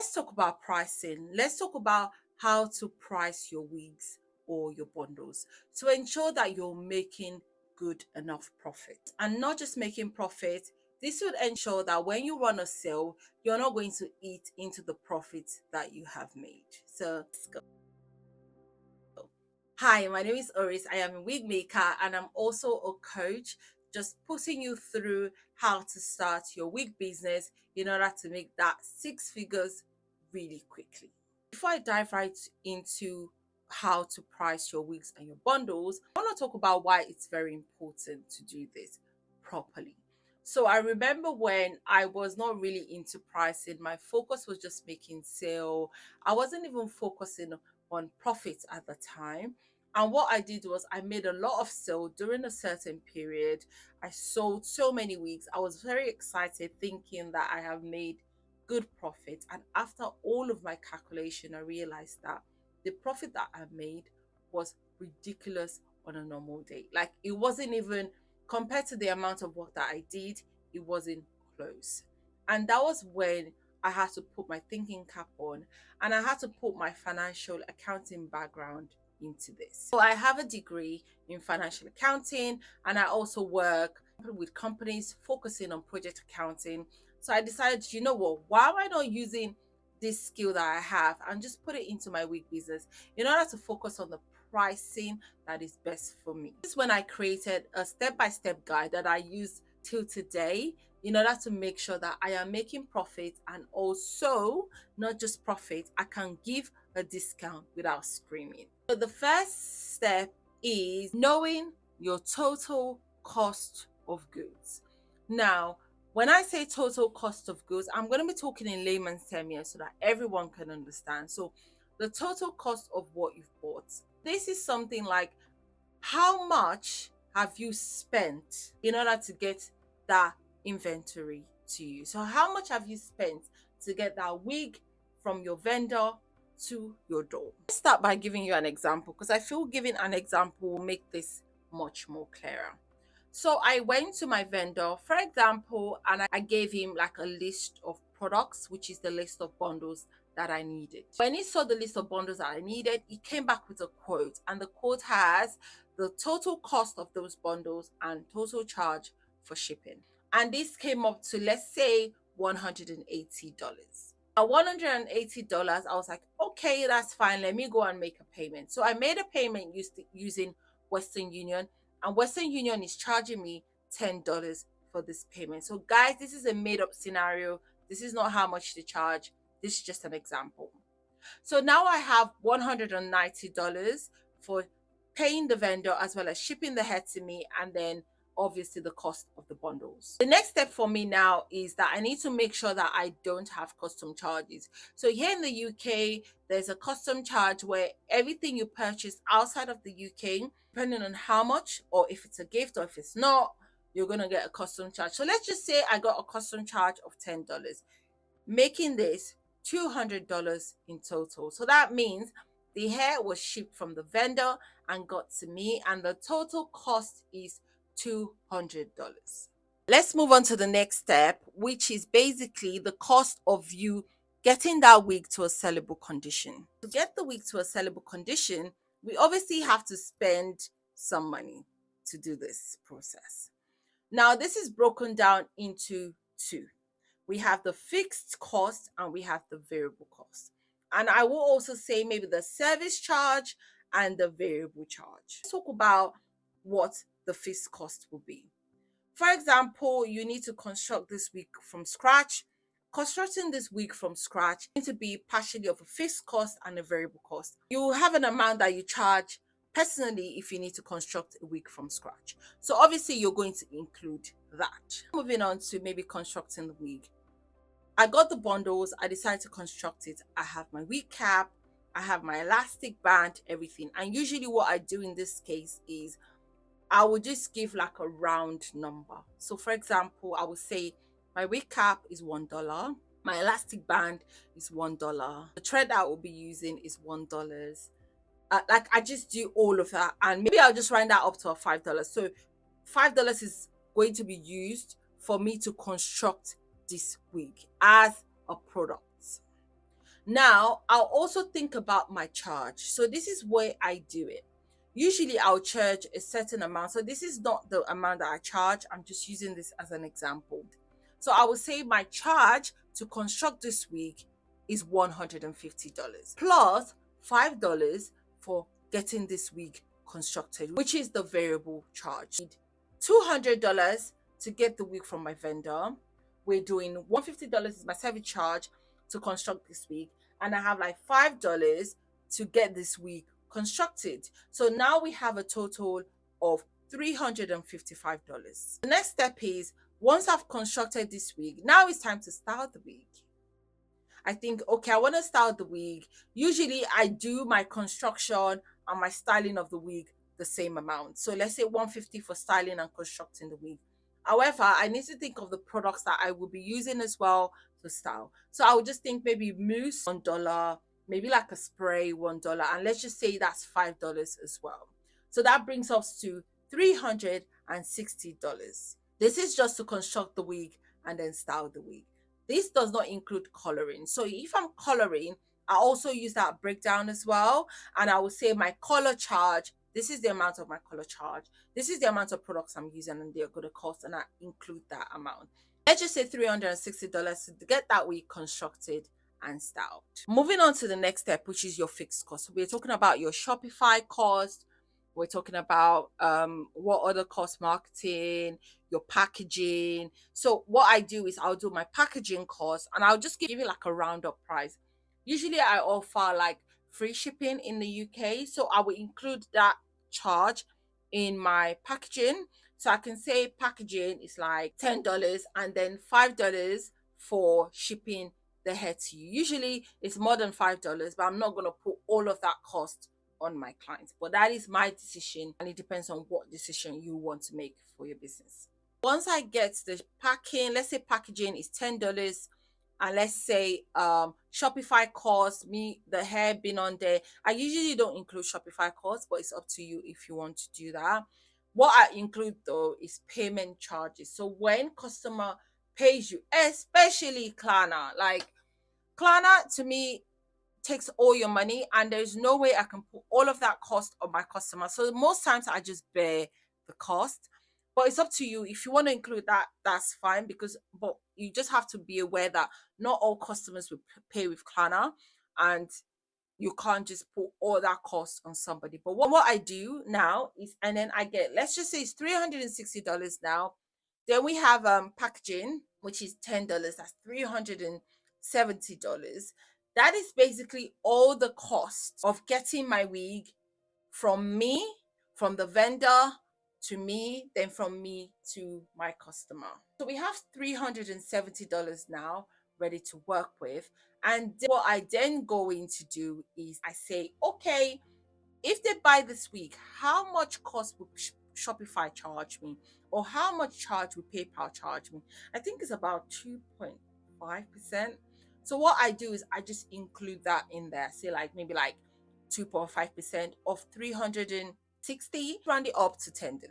Let's talk about pricing. Let's talk about how to price your wigs or your bundles to ensure that you're making good enough profit. And not just making profit, this would ensure that when you run a sale, you're not going to eat into the profits that you have made. So let's go. Hi, my name is Oris. I am a wig maker and I'm also a coach, just putting you through how to start your wig business in order to make that six figures really quickly. Before I dive right into how to price your wigs and your bundles, I want to talk about why it's very important to do this properly. So I remember when I was not really into pricing, my focus was just making sale. I wasn't even focusing on profits at the time. And what I did was I made a lot of sale during a certain period. I sold so many wigs. I was very excited thinking that I have made good profit. And after all of my calculation, I realized that the profit that I made was ridiculous on a normal day. Like it wasn't even compared to the amount of work that I did, it wasn't close. And that was when I had to put my thinking cap on and I had to put my financial accounting background into this. So I have a degree in financial accounting and I also work with companies focusing on project accounting. So I decided, you know what, why am I not using this skill that I have and just put it into my wig business in order to focus on the pricing that is best for me. This is when I created a step-by-step guide that I use till today in order to make sure that I am making profit and also not just profit, I can give a discount without screaming. So the first step is knowing your total cost of goods. Now, when I say total cost of goods, I'm going to be talking in layman's terms here so that everyone can understand. So the total cost of what you've bought. This is something like how much have you spent in order to get that inventory to you? So how much have you spent to get that wig from your vendor to your door? Let's start by giving you an example because I feel giving an example will make this much more clearer. So I went to my vendor, for example, and I gave him like a list of products, which is the list of bundles that I needed. When he saw the list of bundles that I needed, he came back with a quote, and the quote has the total cost of those bundles and total charge for shipping. And this came up to, let's say, $180. At $180, I was like, okay, that's fine. Let me go and make a payment. So I made a payment using Western Union, and Western Union is charging me $10 for this payment. So guys, this is a made-up scenario. This is not how much they charge. This is just an example. So now I have $190 for paying the vendor as well as shipping the hair to me, and then obviously the cost of the bundles. The next step for me now is that I need to make sure that I don't have custom charges. So here in the UK, there's a custom charge where everything you purchase outside of the UK, depending on how much or if it's a gift or if it's not, you're going to get a custom charge. So let's just say I got a custom charge of $10, making this $200 in total. So that means the hair was shipped from the vendor and got to me, and the total cost is $200. Let's move on to the next step, which is basically the cost of you getting that wig to a sellable condition. To get the wig to a sellable condition, we obviously have to spend some money to do this process. Now, this is broken down into two. We have the fixed cost and we have the variable cost. And I will also say maybe the service charge and the variable charge. Let's talk about what the fixed cost will be. For example, you need to construct this wig from scratch. Constructing this wig from scratch needs to be partially of a fixed cost and a variable cost. You have an amount that you charge personally if you need to construct a wig from scratch. So obviously you're going to include that. Moving on to maybe constructing the wig. I got the bundles, I decided to construct it. I have my wig cap, I have my elastic band, everything. And usually what I do in this case is I would just give like a round number. So for example, I would say my wig cap is $1. My elastic band is $1. The thread I will be using is $1. Like I just do all of that, and maybe I'll just round that up to a $5. So $5 is going to be used for me to construct this wig as a product. Now, I'll also think about my charge. So this is where I do it. Usually I'll charge a certain amount. So this is not the amount that I charge. I'm just using this as an example. So I would say my charge to construct this wig is $150 plus $5 for getting this wig constructed, which is the variable charge. $200 to get the wig from my vendor. We're doing $150 is my service charge to construct this wig, and I have like $5 to get this wig constructed. So now we have a total of $355. The next step is, once I've constructed this wig, now it's time to style the wig. I think, okay, I want to style the wig. Usually I do my construction and my styling of the wig the same amount. So let's say $150 for styling and constructing the wig. However, I need to think of the products that I will be using as well to style. So I would just think maybe mousse, $1, maybe like a spray, $1, and let's just say that's $5 as well. So that brings us to $360. This is just to construct the wig and then style the wig. This does not include coloring. So if I'm coloring, I also use that breakdown as well. And I will say my color charge, this is the amount of my color charge. This is the amount of products I'm using and they're going to cost, and I include that amount. Let's just say $360 to get that wig constructed and styled. Moving on to the next step, which is your fixed cost. So we're talking about your Shopify cost. We're talking about what other cost, marketing, your packaging. So what I do is I'll do my packaging cost and I'll just give you like a roundup price. Usually I offer like free shipping in the UK. So I will include that charge in my packaging. So I can say packaging is like $10 and then $5 for shipping the hair to you. Usually it's more than $5, but I'm not going to put all of that cost on my clients. But that is my decision, and it depends on what decision you want to make for your business. Once I get the packing, let's say packaging is $10, and let's say Shopify costs me the hair being on there. I usually don't include Shopify costs, but it's up to you if you want to do that. What I include though is payment charges. So when customer pays you, especially Klarna, like Klarna to me takes all your money, and there's no way I can put all of that cost on my customer. So most times I just bear the cost. But it's up to you. If you want to include that, that's fine, but you just have to be aware that not all customers will pay with Klarna, and you can't just put all that cost on somebody. But what I do now is, and then I get, let's just say it's $360 now. Then we have packaging, which is $10. That's $370. That is basically all the cost of getting my wig from me, from the vendor to me, then from me to my customer. So we have $370 now ready to work with. And what I then go in to do is I say, okay, if they buy this wig, how much cost will Shopify charge me? Or how much charge will PayPal charge me? I think it's about 2.5%. So what I do is I just include that in there. Say like maybe like 2.5% of 360, round it up to $10.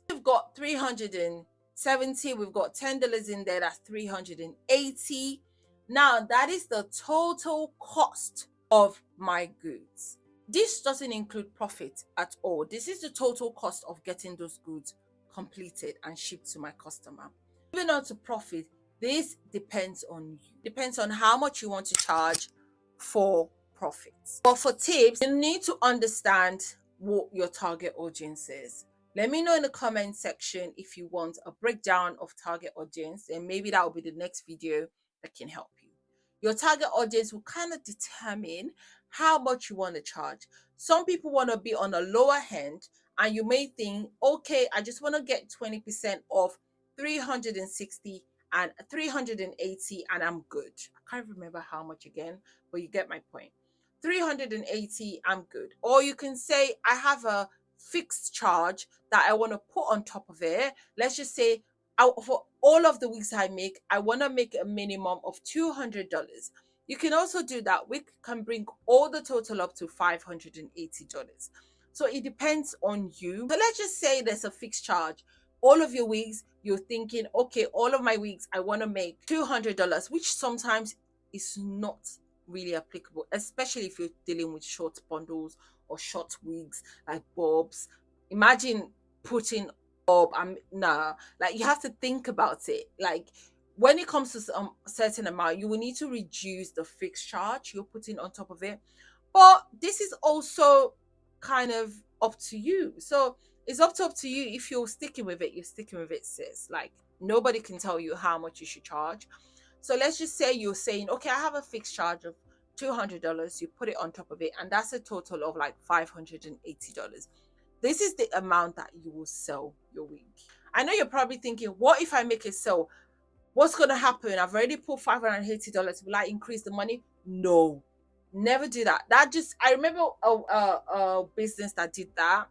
We've got 370, we've got $10 in there, that's 380. Now that is the total cost of my goods. This doesn't include profit at all. This is the total cost of getting those goods completed and shipped to my customer. Moving on to profit, this depends on you. Depends on how much you want to charge for profits. But for tips, you need to understand what your target audience is. Let me know in the comment section if you want a breakdown of target audience, and maybe that will be the next video that can help you. Your target audience will kind of determine how much you want to charge. Some people want to be on a lower end, and you may think, okay, I just want to get 20% off 360 and 380 and I'm good. I can't remember how much again, but you get my point. 380, I'm good. Or you can say, I have a fixed charge that I want to put on top of it. Let's just say for all of the wigs I make, I want to make a minimum of $200. You can also do that. We can bring all the total up to $580. So it depends on you. So let's just say there's a fixed charge. All of your wigs, you're thinking, okay, all of my wigs, I want to make $200, which sometimes is not really applicable, especially if you're dealing with short bundles or short wigs like bobs. Imagine putting bob and nah, like you have to think about it. Like when it comes to some certain amount, you will need to reduce the fixed charge you're putting on top of it. But this is also kind of up to you. So it's up to you. If you're sticking with it, you're sticking with it, sis. Like nobody can tell you how much you should charge. So let's just say you're saying, okay, I have a fixed charge of $200. You put it on top of it, and that's a total of like $580. This is the amount that you will sell your wig. I know you're probably thinking, what if I make a sale? What's going to happen? I've already put $580. Will I increase the money? No, never do that. That just, I remember a business that did that.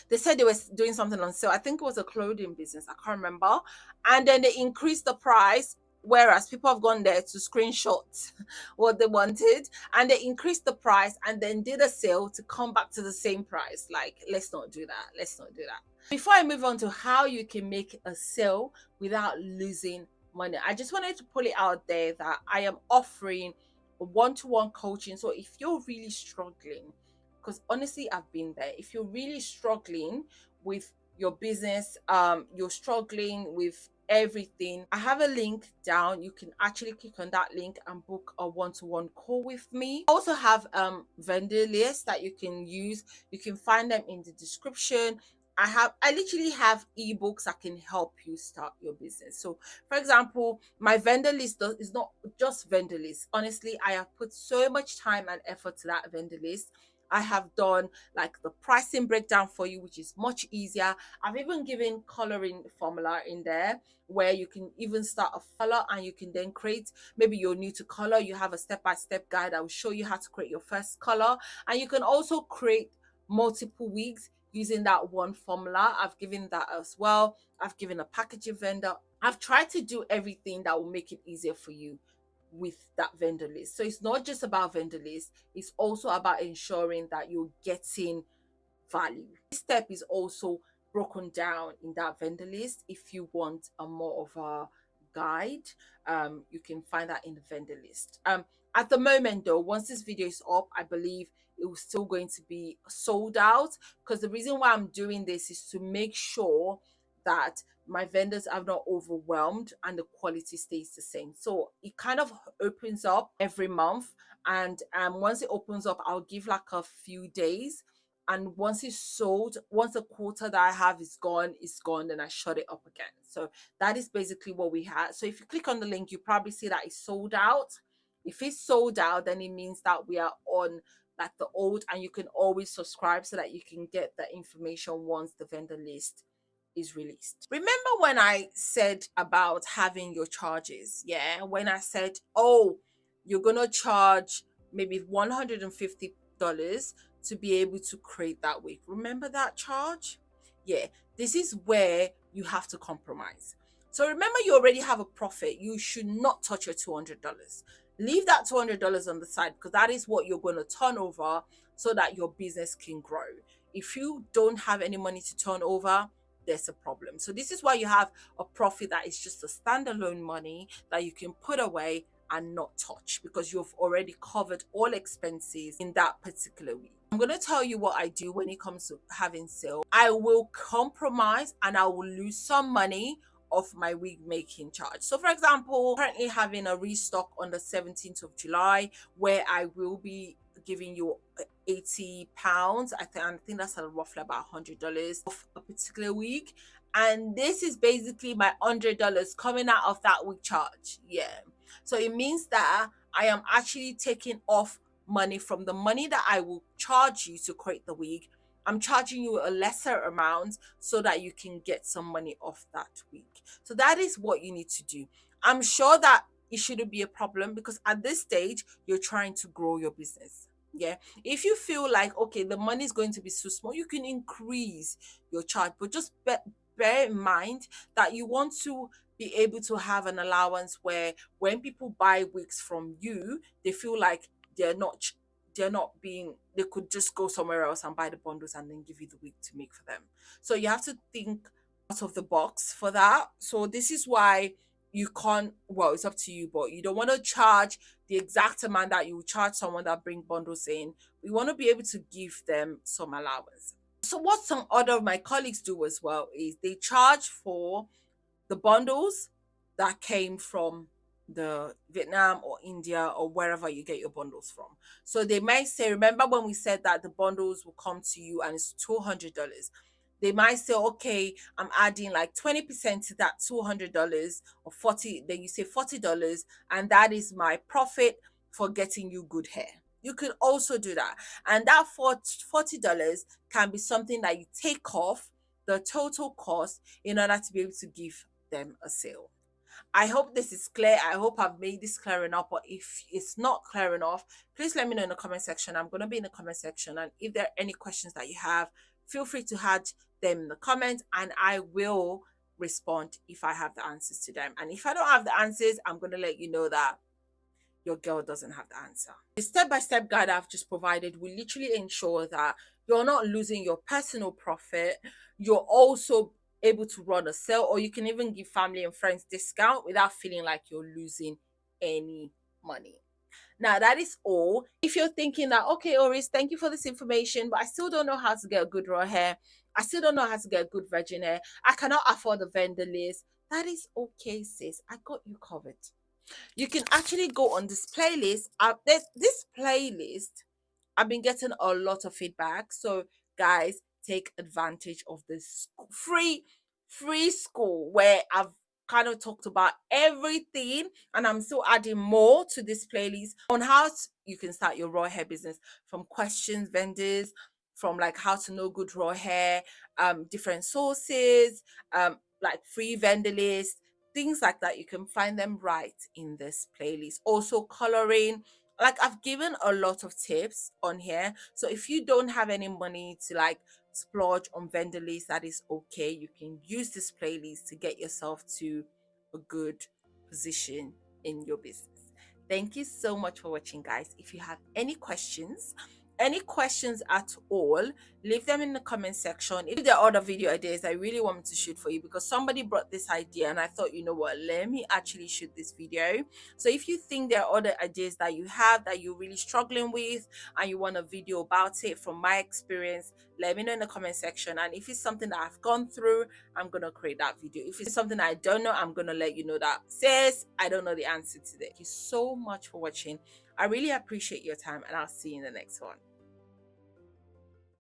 They said they were doing something on sale. I think it was a clothing business. I can't remember. And then they increased the price, whereas people have gone there to screenshot what they wanted, and they increased the price and then did a sale to come back to the same price. Like, let's not do that. Let's not do that. Before I move on to how you can make a sale without losing money, I just wanted to put it out there that I am offering one-to-one coaching. So if you're really struggling, because honestly I've been there, if you're really struggling with your business, you're struggling with everything, I have a link down. You can actually click on that link and book a one-to-one call with me. I also have vendor lists that you can use. You can find them in the description. I literally have ebooks that can help you start your business. So for example, my vendor list is not just vendor list. Honestly, I have put so much time and effort to that vendor list. I have done like the pricing breakdown for you, which is much easier. I've even given coloring formula in there where you can even start a color and you can then create, maybe you're new to color, you have a step-by-step guide that will show you how to create your first color. And you can also create multiple wigs using that one formula. I've given that as well. I've given a packaging vendor. I've tried to do everything that will make it easier for you with that vendor list. So it's not just about vendor list, it's also about ensuring that you're getting value. This step is also broken down in that vendor list. If you want a more of a guide, you can find that in the vendor list. At the moment though, once this video is up, I believe it was still going to be sold out, because the reason why I'm doing this is to make sure that my vendors are not overwhelmed and the quality stays the same. So it kind of opens up every month, and once it opens up, I'll give like a few days, and once it's sold, once the quota that I have is gone, it's gone, then I shut it up again. So that is basically what we had. So if you click on the link, you probably see that it's sold out. If it's sold out, then it means that we are on like the old, and you can always subscribe so that you can get the information once the vendor list is released. Remember when I said about having your charges? Yeah, when I said, oh, you're gonna charge maybe $150 to be able to create that wig. Remember that charge? Yeah, this is where you have to compromise. So remember, you already have a profit. You should not touch your $200. Leave that $200 on the side, because that is what you're going to turn over so that your business can grow. If you don't have any money to turn over, there's a problem. So this is why you have a profit that is just a standalone money that you can put away and not touch, because you've already covered all expenses in that particular week. I'm going to tell you what I do when it comes to having sale. I will compromise and I will lose some money of my wig making charge. So for example, currently having a restock on the 17th of July where I will be giving you £80. I think that's roughly about $100 of a particular wig. And this is basically my $100 coming out of that wig charge. Yeah. So it means that I am actually taking off money from the money that I will charge you to create the wig. I'm charging you a lesser amount so that you can get some money off that wig. So that is what you need to do. I'm sure that it shouldn't be a problem, because at this stage, you're trying to grow your business. Yeah. If you feel like, okay, the money is going to be so small, you can increase your charge. But just bear in mind that you want to be able to have an allowance where when people buy wigs from you, they feel like they're not being, they could just go somewhere else and buy the bundles and then give you the wig to make for them. So you have to think out of the box for that. So this is why you can't, well, it's up to you, but you don't want to charge the exact amount that you would charge someone that bring bundles in. We want to be able to give them some allowance. So what some other of my colleagues do as well is they charge for the bundles that came from the Vietnam or India or wherever you get your bundles from. So they might say, remember when we said that the bundles will come to you and it's $200? They might say, okay, I'm adding like 20% to that $200 or 40, then you say $40, and that is my profit for getting you good hair. You could also do that. And that $40 can be something that you take off the total cost in order to be able to give them a sale. I hope this is clear. I hope I've made this clear enough. But if it's not clear enough, please let me know in the comment section. I'm going to be in the comment section. And if there are any questions that you have, feel free to add them in the comments and I will respond if I have the answers to them. And if I don't have the answers, I'm going to let you know that your girl doesn't have the answer. The step-by-step guide I've just provided will literally ensure that you're not losing your personal profit. You're also able to run a sale, or you can even give family and friends discount without feeling like you're losing any money. Now that is all. If you're thinking that, okay, Oris, thank you for this information, but I still don't know how to get good raw hair, I still don't know how to get good virgin hair, I cannot afford the vendor list, that is okay, sis. I got you covered. You can actually go on this playlist. This playlist, I've been getting a lot of feedback. So guys, take advantage of this free school where I've kind of talked about everything, and I'm still adding more to this playlist on how you can start your raw hair business, from questions vendors, from like how to know good raw hair, different sources, like free vendor list, things like that. You can find them right in this playlist. Also coloring, like I've given a lot of tips on here. So if you don't have any money to like splurge on vendor lists, that is okay. You can use this playlist to get yourself to a good position in your business. Thank you so much for watching, guys. If you have any questions at all, leave them in the comment section. If there are other video ideas I really want me to shoot for you, because somebody brought this idea and I thought, you know what, let me actually shoot this video. So if you think there are other ideas that you have that you're really struggling with and you want a video about it from my experience, let me know in the comment section. And if it's something that I've gone through, I'm gonna create that video. If it's something I don't know, I'm gonna let you know that, sis, I don't know the answer to that. Thank you so much for watching. I really appreciate your time, and I'll see you in the next one.